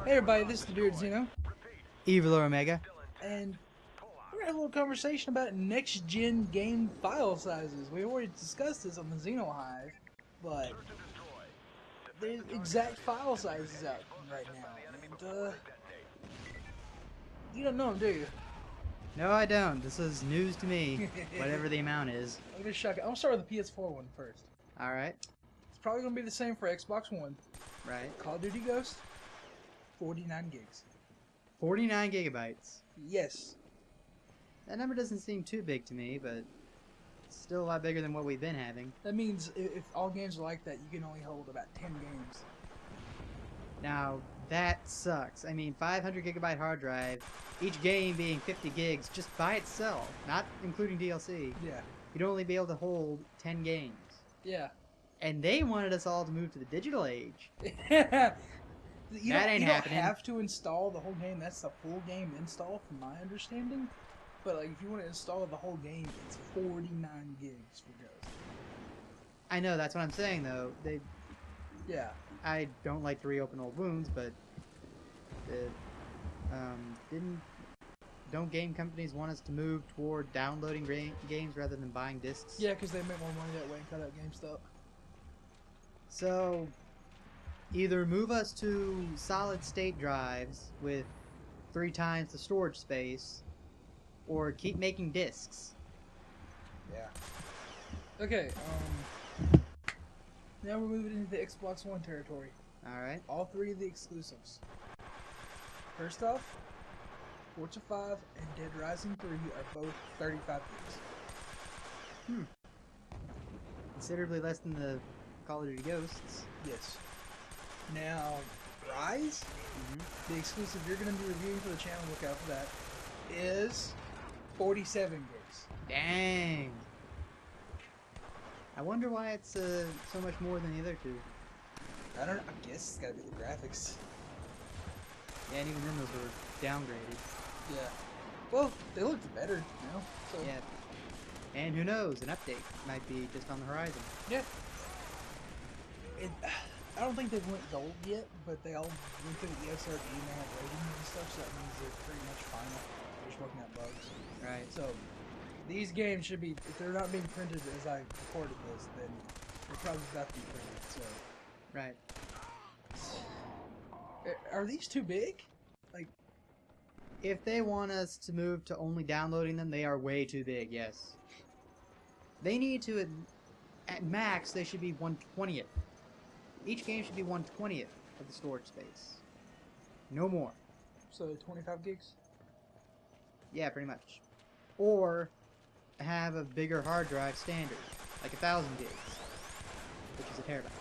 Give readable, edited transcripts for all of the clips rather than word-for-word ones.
Hey everybody, this is DaBeardedXeno, EvilerOMEGA. and we're gonna have a little conversation about next-gen game file sizes. We already discussed this on the Xeno Hive, but there's exact file sizes out right now, and you don't know them, do you? No, I don't. This is news to me, whatever the amount is. I'm gonna shock it. I'm gonna start with the PS4 one first. Alright, It's probably gonna be the same for Xbox One. right. Call of Duty Ghost, 49 gigs. 49 gigabytes. Yes. That number doesn't seem too big to me, but it's still a lot bigger than what we've been having. That means if all games are like that, you can only hold about 10 games. Now, that sucks. I mean, 500 gigabyte hard drive, each game being 50 gigs just by itself, not including DLC, Yeah. you'd only be able to hold 10 games. Yeah. And they wanted us all to move to the digital age. You That don't ain't happening. have to install the whole game. That's the full game install, from my understanding. But like, if you want to install the whole game, it's 49 gigs for Ghost. I know, that's what I'm saying, though. Yeah. I don't like to reopen old wounds, but don't game companies want us to move toward downloading games rather than buying discs? Yeah, because they make more money that way and cut out GameStop. So either move us to solid state drives with 3 times the storage space, or keep making discs. Yeah. Okay. Now we're moving into the Xbox One territory. All right. All 3 of the exclusives. First off, Forza 5 and Dead Rising 3 are both 35 gigs. Considerably less than the Call of Duty Ghosts. Yes. Now, Rise, the exclusive you're going to be reviewing for the channel, look out for that, is 47 gigs. Dang. I wonder why it's so much more than the other two. I don't know, I guess it's got to be the graphics. Yeah, and even then those were downgraded. Yeah. Well, they looked better, you know? So, Yeah. And who knows, an update might be just on the horizon. yeah. I don't think they've went gold yet, but they all went through the SRE and they have ratings and stuff, so that means they're pretty much final. They're just working out bugs. Right. So, these games should be, if they're not being printed as I recorded this, then they're probably about to be printed, so. Right. Are these too big? Like, If they want us to move to only downloading them, they are way too big, yes. They need to, at max, they should be 1/20th. Each game should be 1/20th of the storage space. No more. so 25 gigs? Yeah, pretty much. Or have a bigger hard drive standard, like 1,000 gigs, which is a terabyte.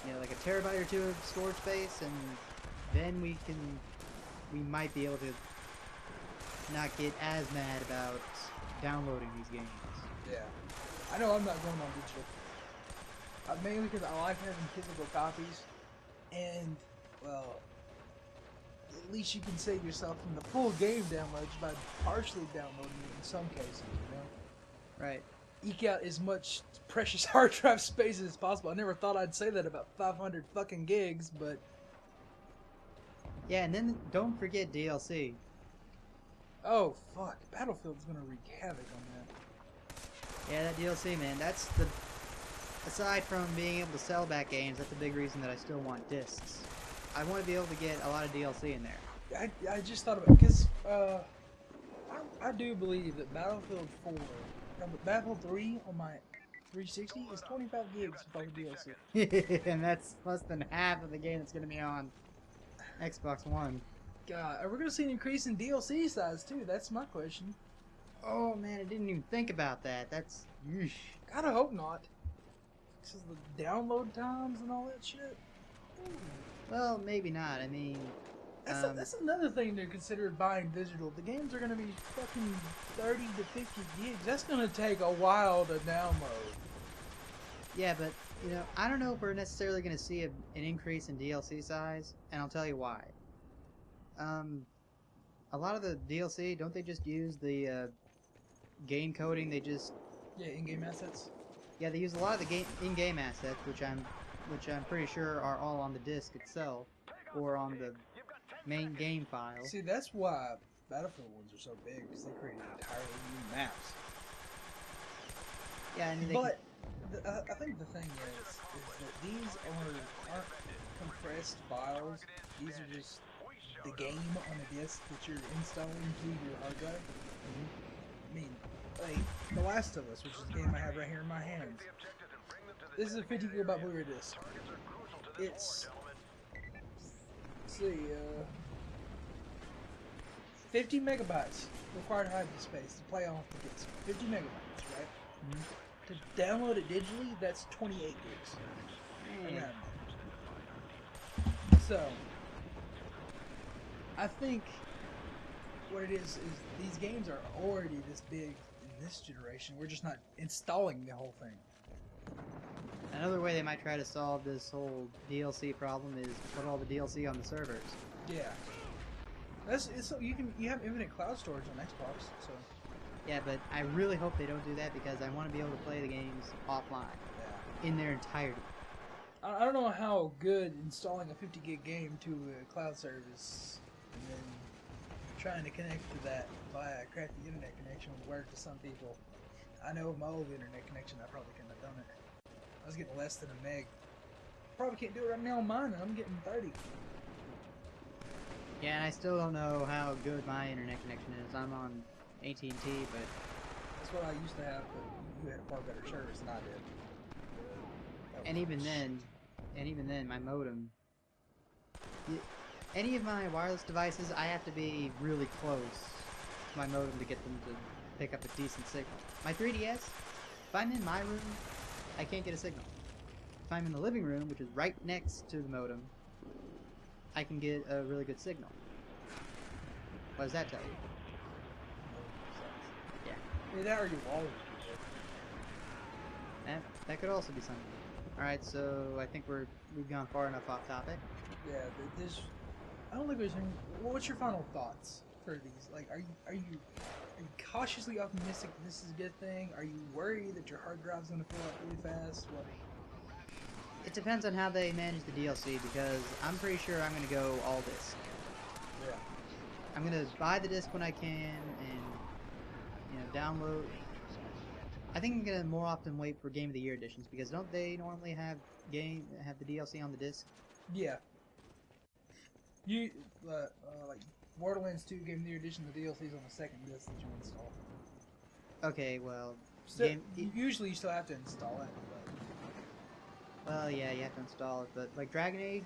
You know, like a terabyte or 2 of storage space, and then we might be able to not get as mad about downloading these games. Yeah. I know I'm not going on digital. Mainly because I like having physical copies, and, well, at least you can save yourself from the full game downloads by partially downloading it in some cases, you know? Right. Eke out as much precious hard drive space as possible. I never thought I'd say that about 500 fucking gigs, but Yeah, and then don't forget DLC. oh fuck, Battlefield's gonna wreak havoc on that. Yeah, that DLC, man, that's the... Aside from being able to sell back games, that's a big reason that I still want discs. I want to be able to get a lot of DLC in there. I just thought about, because I do believe that Battlefield 4, Battlefield 3 on my 360 is 25 gigs with all the DLC. And that's less than half of the game that's going to be on Xbox One. God, are we gonna see an increase in DLC size too? That's my question. Oh man, I didn't even think about that. That's... Yeesh. Gotta hope not. Because of the download times and all that shit. Well, maybe not. I mean... That's another thing to consider buying digital. The games are going to be fucking 30 to 50 gigs. That's going to take a while to download. Yeah, but, you know, I don't know if we're necessarily going to see an increase in DLC size, and I'll tell you why. A lot of the DLC, don't they just use the game coding? They just... Yeah, in-game assets. Yeah, they use a lot of the in-game assets, which I'm pretty sure are all on the disc itself. or on the main game file. See, that's why Battlefield ones are so big, because they created entirely new maps. Yeah, I mean, But I think the thing is that these aren't compressed files. These are just the game on a disc that you're installing to your hard drive. I mean, like The Last of Us, which is the game I have right here in my hands. This is a 50 gigabyte Blu-ray disc. It's, let's see, 50 megabytes required hard disk space to play off the disc. 50 megabytes, right? Mm-hmm. To download it digitally, that's 28 gigs. Man. So, I think what it is these games are already this big in this generation. We're just not installing the whole thing. Another way they might try to solve this whole DLC problem is put all the DLC on the servers. Yeah. So you have infinite cloud storage on Xbox, so Yeah, but I really hope they don't do that because I want to be able to play the games offline in their entirety. I don't know how good installing a 50 gig game to a cloud service and then trying to connect to that via a crappy internet connection would work to some people. I know with my old internet connection I probably couldn't have done it. I was getting less than a meg. Probably can't do it right now on mine, and I'm getting 30. Yeah, and I still don't know how good my internet connection is. I'm on AT&T, but That's what I used to have, but you had a far better service than I did. and even then, my modem. Any of my wireless devices, I have to be really close to my modem to get them to pick up a decent signal. My 3DS, if I'm in my room, I can't get a signal. If I'm in the living room, which is right next to the modem, I can get a really good signal. What does that tell you? Yeah. Either that or you always That could also be something. Alright, so I think we've gone far enough off topic. Yeah, I don't think there's any. What's your final thoughts for these? Like, are you cautiously optimistic that this is a good thing? Are you worried that your hard drive's gonna fill up really fast? What? It depends on how they manage the DLC because I'm pretty sure I'm going to go all disc. Yeah. I'm going to buy the disc when I can and, download. I think I'm going to more often wait for Game of the Year editions because don't they normally have the DLC on the disc? Yeah. You like Borderlands 2 Game of the Year edition, the DLC's on the second disc that you install. Okay, well, usually you still have to install it. Well, yeah, you have to install it, but like Dragon Age,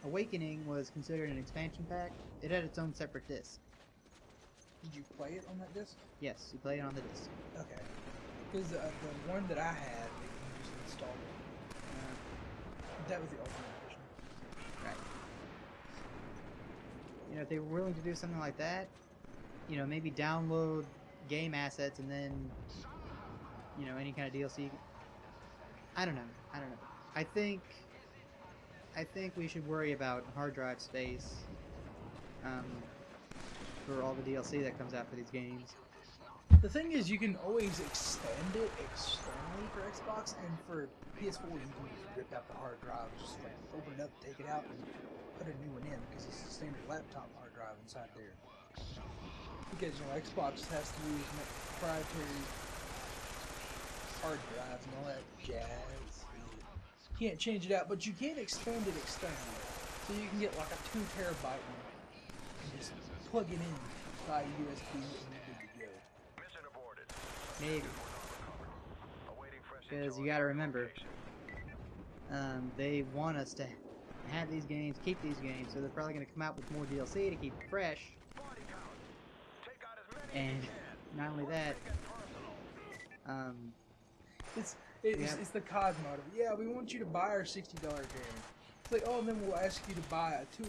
Awakening was considered an expansion pack. It had its own separate disc. Did you play it on that disc? Yes, you played it on the disc. Okay. Because the one that I had, you just installed it. That was the ultimate edition. Right. If they were willing to do something like that, maybe download game assets and then, any kind of DLC. I don't know. I think we should worry about hard drive space for all the DLC that comes out for these games. The thing is, you can always extend it externally for Xbox, and for PS4 you can just rip out the hard drive, just like open it up, take it out, and put a new one in, because it's a standard laptop hard drive inside there. Because, Xbox has to use proprietary hard drives and all that jazz. You can't change it out, but you can expand it externally. So you can get like a 2 terabyte one and just plug it in by USB and you're good to go. Maybe. Because you gotta remember, they want us to have these games, keep these games, so they're probably gonna come out with more DLC to keep it fresh. And not only that, it's the COD model. Yeah, we want you to buy our $60 game. It's like, oh, and then we'll ask you to buy a $200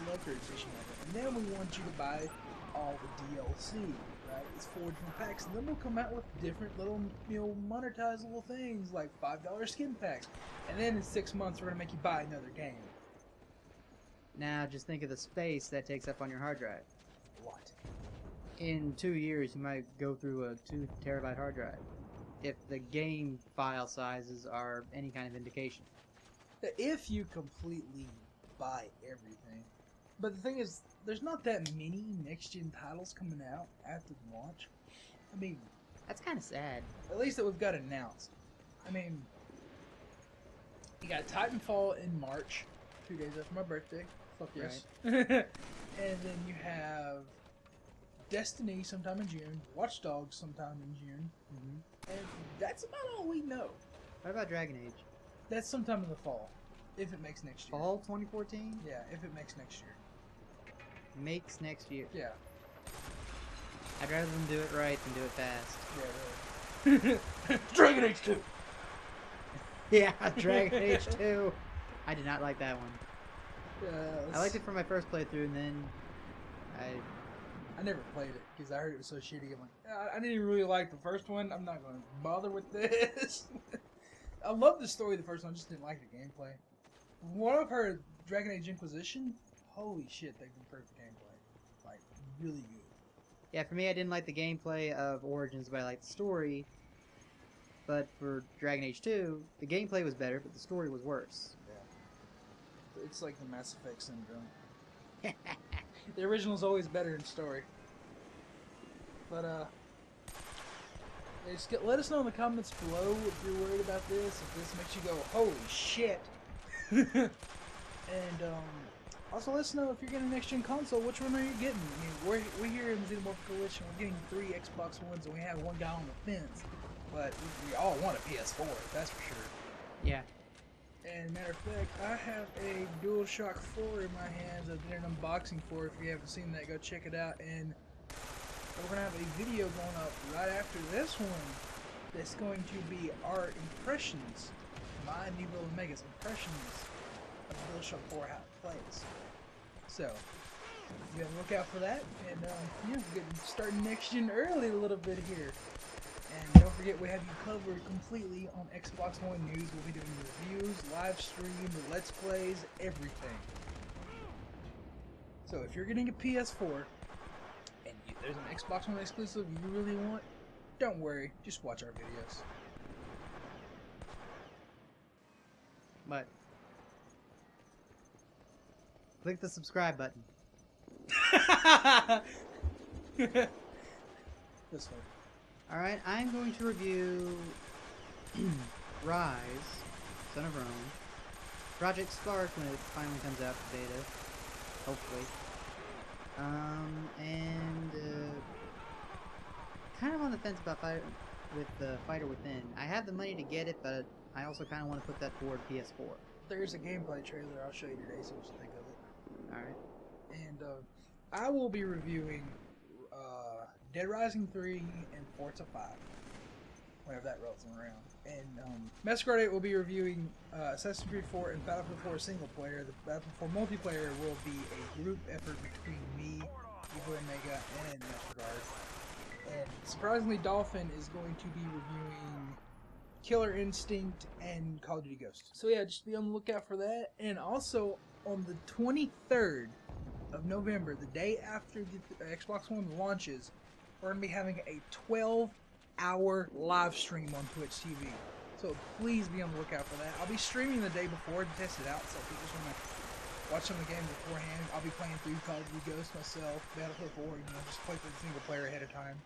collector edition of it. And then we want you to buy all the DLC, right? It's 4 different packs. And then we'll come out with different little, monetizable things like $5 skin packs. And then in 6 months, we're going to make you buy another game. Now, just think of the space that takes up on your hard drive. What? In 2 years, you might go through a 2 terabyte hard drive. If the game file sizes are any kind of indication. If you completely buy everything. But the thing is, there's not that many next-gen titles coming out after the launch. I mean, That's kind of sad. at least that we've got announced. I mean, you got Titanfall in March, 2 days after my birthday. Fuck yes. And then you have Destiny sometime in June, Watch Dogs sometime in June, and that's about all we know. What about Dragon Age? That's sometime in the fall, if it makes next year. Fall 2014? Yeah, if it makes next year. Makes next year. Yeah. I'd rather them do it right than do it fast. Yeah, really. Dragon Age 2! Yeah, Dragon Age 2. I did not like that one. Yeah, I liked it for my first playthrough, and then I never played it because I heard it was so shitty. I'm like, I didn't even really like the first one. I'm not going to bother with this. I loved the story of the first one. I just didn't like the gameplay. What I've heard, Dragon Age Inquisition, holy shit, they've improved the gameplay. Like, really good. Yeah, for me, I didn't like the gameplay of Origins, but I liked the story. But for Dragon Age 2, the gameplay was better, but the story was worse. Yeah. It's like the Mass Effect syndrome. The original's always better in story. But, let us know in the comments below if you're worried about this, if this makes you go, holy shit. And, also let us know if you're getting a next-gen console, which one are you getting? I mean, we're here in the Xenomorph Coalition, we're getting 3 Xbox Ones, and we have one guy on the fence. But we all want a PS4, that's for sure. Yeah. And matter of fact, I have a DualShock 4 in my hands. I did an unboxing for it. If you haven't seen that, go check it out. And we're going to have a video going up right after this one that's going to be our impressions, my new EvilerOMEGA's impressions of DualShock 4, how it plays. So, be on the lookout for that. And yeah, we're getting starting next gen early a little bit here. And don't forget, we have you covered completely on Xbox One news. We'll be doing reviews, live stream, let's plays, everything. So if you're getting a PS4 and there's an Xbox One exclusive you really want, don't worry, just watch our videos. But click the subscribe button. This way. Alright, I'm going to review Rise, Son of Rome, Project Spark when it finally comes out for beta, hopefully, and kind of on the fence about Fighter Within. I have the money to get it, but I also kind of want to put that toward PS4. There's a gameplay trailer I'll show you today, so what you think of it. Alright. And I will be reviewing Dead Rising 3 and Forza 5 whenever that rolls around. And Masquerade 8 will be reviewing Assassin's Creed 4 and Battlefield 4 single player. The Battlefield 4 multiplayer will be a group effort between me, EvilerOMEGA, and Masquerade. And surprisingly, Dolphin is going to be reviewing Killer Instinct and Call of Duty Ghost. So yeah, just be on the lookout for that. And also on the 23rd of November, the day after the Xbox One launches, we're going to be having a 12-hour live stream on Twitch TV. So please be on the lookout for that. I'll be streaming the day before to test it out, so if you just want to watch some of the games beforehand, I'll be playing through Call of Duty Ghost myself, Battlefield 4, just play through the single player ahead of time.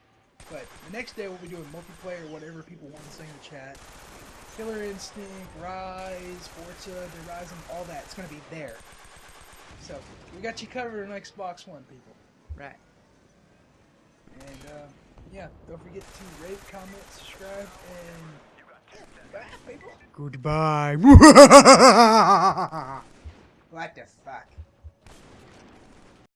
But the next day we'll be doing multiplayer, whatever people want to say in the chat. Killer Instinct, Rise, Forza, Dead Rising, all that. It's going to be there. So, we got you covered on Xbox One, people. Right. And, yeah, don't forget to rate, comment, subscribe, and bye, people. Goodbye. What the fuck?